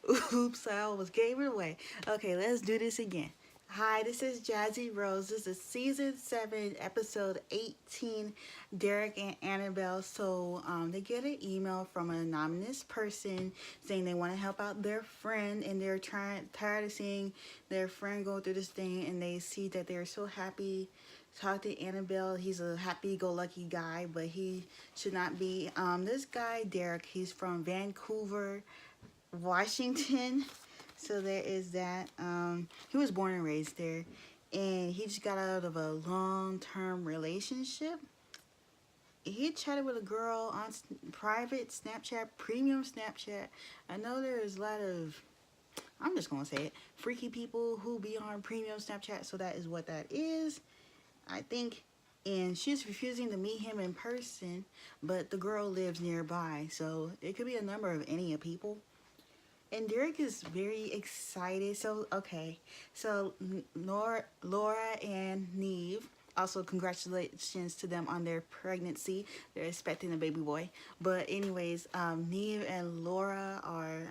Oops, I almost gave it away. Okay, let's do this again. Hi, this is Jazzy Rose. This is season 7, episode 18. Derek and Annabelle. So, they get an email from an anonymous person saying they want to help out their friend, and they're tired of seeing their friend go through this thing, and they see that they're so happy. Talk to Annabelle. He's a happy-go-lucky guy, but he should not be. This guy Derek, he's from Vancouver, Washington. So there is that. He was born and raised there, and he just got out of a long-term relationship. He chatted with a girl on private Snapchat, premium Snapchat. I know there's a lot of, I'm just gonna say it, freaky people who be on premium Snapchat. So that is what that is, I think. And she's refusing to meet him in person, but the girl lives nearby, so it could be a number of any people. And Derek is very excited. So, okay. So, Laura and Neve, also congratulations to them on their pregnancy. They're expecting a baby boy. But anyways, Neve and Laura are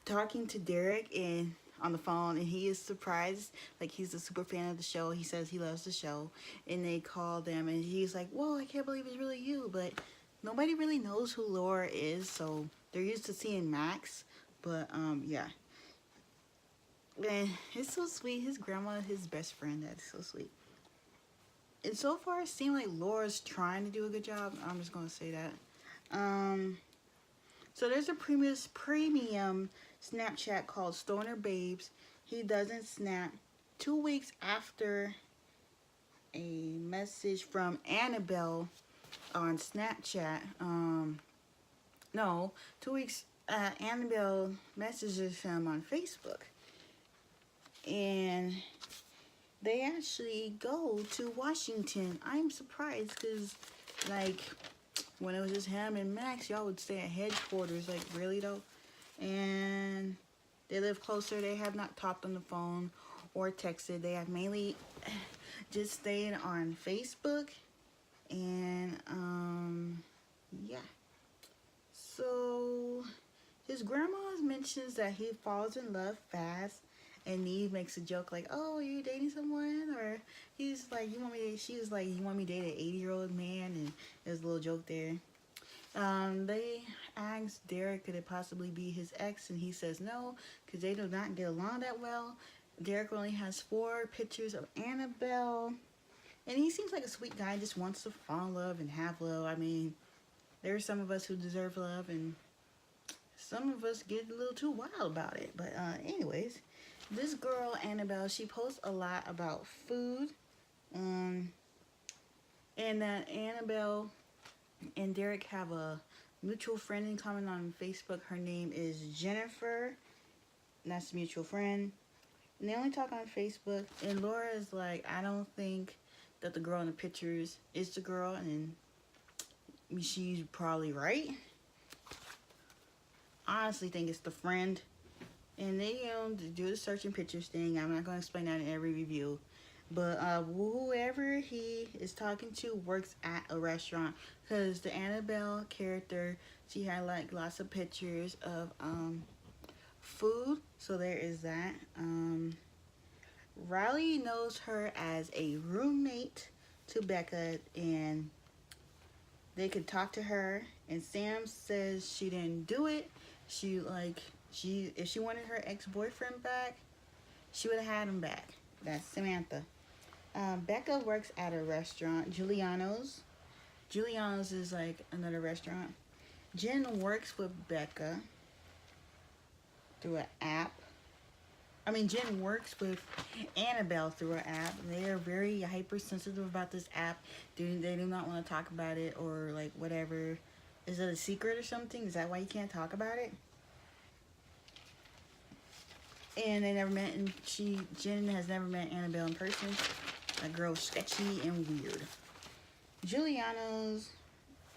talking to Derek and on the phone, and he is surprised. Like, he's a super fan of the show. He says he loves the show. And they call them, and he's like, whoa, I can't believe it's really you. But nobody really knows who Laura is, so they're used to seeing Max. But, yeah. Man, it's so sweet. His grandma, his best friend. That's so sweet. And so far, it seems like Laura's trying to do a good job. I'm just going to say that. So there's a premium Snapchat called Stoner Babes. He doesn't snap. 2 weeks after a message from Annabelle on Snapchat. No, 2 weeks Annabelle messages him on Facebook, and they actually go to Washington. I'm surprised because, like, when it was just him and Max, y'all would stay at headquarters. Like, really though? And they live closer. They have not talked on the phone or texted. They have mainly just stayed on Facebook, and yeah. So his grandma mentions that he falls in love fast, and Neve makes a joke like, "Oh, are you dating someone?" Or he's like, "You want me?" She was like, "You want me to date an 80-year-old man?" And there's a little joke there. They asked Derek could it possibly be his ex, and he says no, because they do not get along that well. Derek only has 4 pictures of Annabelle, and he seems like a sweet guy. Just wants to fall in love and have love. I mean, there are some of us who deserve love, and some of us get a little too wild about it. But anyways, this girl Annabelle, she posts a lot about food, um, and that Annabelle and Derek have a mutual friend in common on Facebook. Her name is Jennifer. And that's a mutual friend. And they only talk on Facebook. And Laura is like, I don't think that the girl in the pictures is the girl. And she's probably right. I honestly think it's the friend. And they, do the searching pictures thing. I'm not going to explain that in every review. But whoever he is talking to works at a restaurant. Because the Annabelle character, she had like lots of pictures of food. So there is that. Riley knows her as a roommate to Becca, and they could talk to her. And Sam says she didn't do it. If she wanted her ex-boyfriend back, she would have had him back. That's Samantha. Becca works at a restaurant, Giuliano's. Giuliano's is like another restaurant. Jen works with Becca through an app. Jen works with Annabelle through an app. They are very hypersensitive about this app. They do not want to talk about it, or like whatever. Is it a secret or something? Is that why you can't talk about it? And they never met, and Jen has never met Annabelle in person. That girl's sketchy and weird. Giuliano's.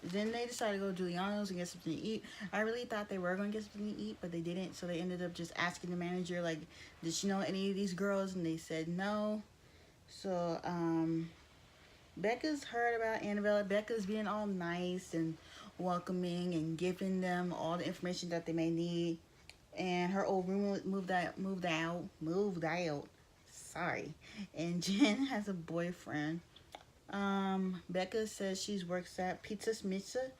Then they decided to go to Giuliano's and get something to eat. I really thought they were going to get something to eat, but they didn't. So they ended up just asking the manager, like, did she know any of these girls? And they said no. So, Becca's heard about Annabelle. Becca's being all nice and welcoming and giving them all the information that they may need. and her old room moved out. Sorry, and Jen has a boyfriend. Becca says she works at Pizza Smizza,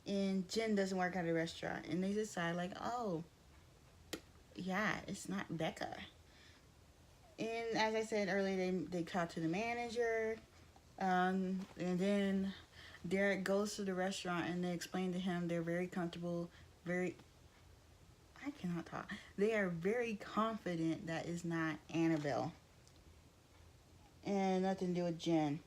and Jen doesn't work at a restaurant. And they decide like, oh, yeah, it's not Becca. And as I said earlier, they talk to the manager, and then Derek goes to the restaurant, and they explain to him they're very comfortable, very. I cannot talk. They are very confident that it's not Annabelle, and nothing to do with Jen.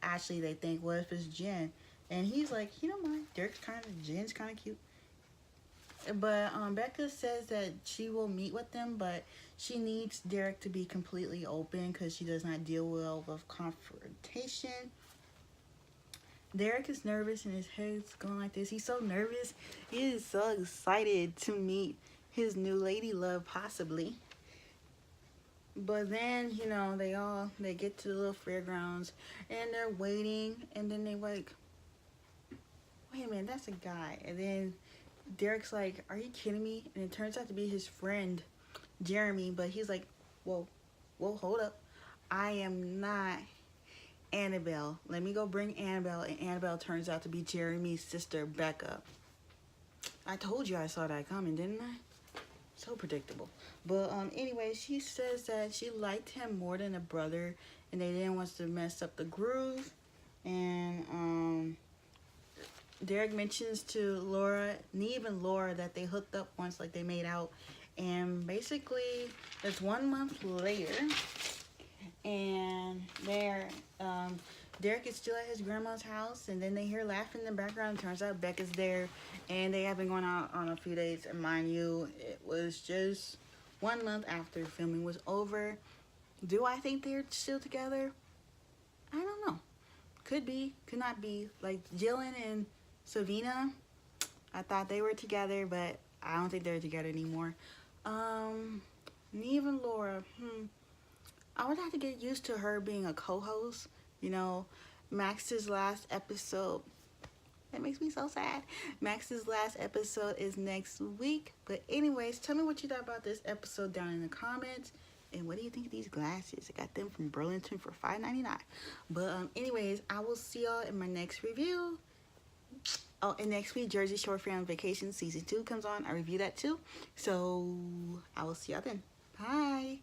Actually, they think, what if it's Jen? And he's like, you know what? Jen's kind of cute. But Becca says that she will meet with them, but she needs Derek to be completely open because she does not deal well with confrontation. Derek is nervous and his head's going like this. He's so nervous. He is so excited to meet his new lady love, possibly. But then, they get to the little fairgrounds and they're waiting, and then they like, wait a minute, that's a guy. And then Derek's like, are you kidding me? And it turns out to be his friend, Jeremy, but he's like, whoa, hold up. I am not Annabelle. Let me go bring Annabelle. And Annabelle turns out to be Jeremy's sister, Becca. I told you I saw that coming, didn't I? So predictable. But anyway, she says that she liked him more than a brother, and they didn't want to mess up the groove. And Derek mentions to Laura, Neve and Laura, that they hooked up once, like they made out. And basically, it's 1 month later, and Derek is still at his grandma's house, and then they hear laughing in the background. Turns out Becca's there, and they have been going out on a few dates. And mind you, it was just 1 month after filming was over. Do I think they're still together? I don't know. Could be, could not be. Like Jillian and Savina, I thought they were together, but I don't think they're together anymore. Neve and Laura, I would have to get used to her being a co-host. Max's last episode, that makes me so sad. Max's last episode is next week. But anyways, tell me what you thought about this episode down in the comments. And what do you think of these glasses? I got them from Burlington for $5.99. But anyways, I will see y'all in my next review. Oh, and next week, Jersey Shore Family Vacation Season 2 comes on. I review that too. So I will see y'all then. Bye.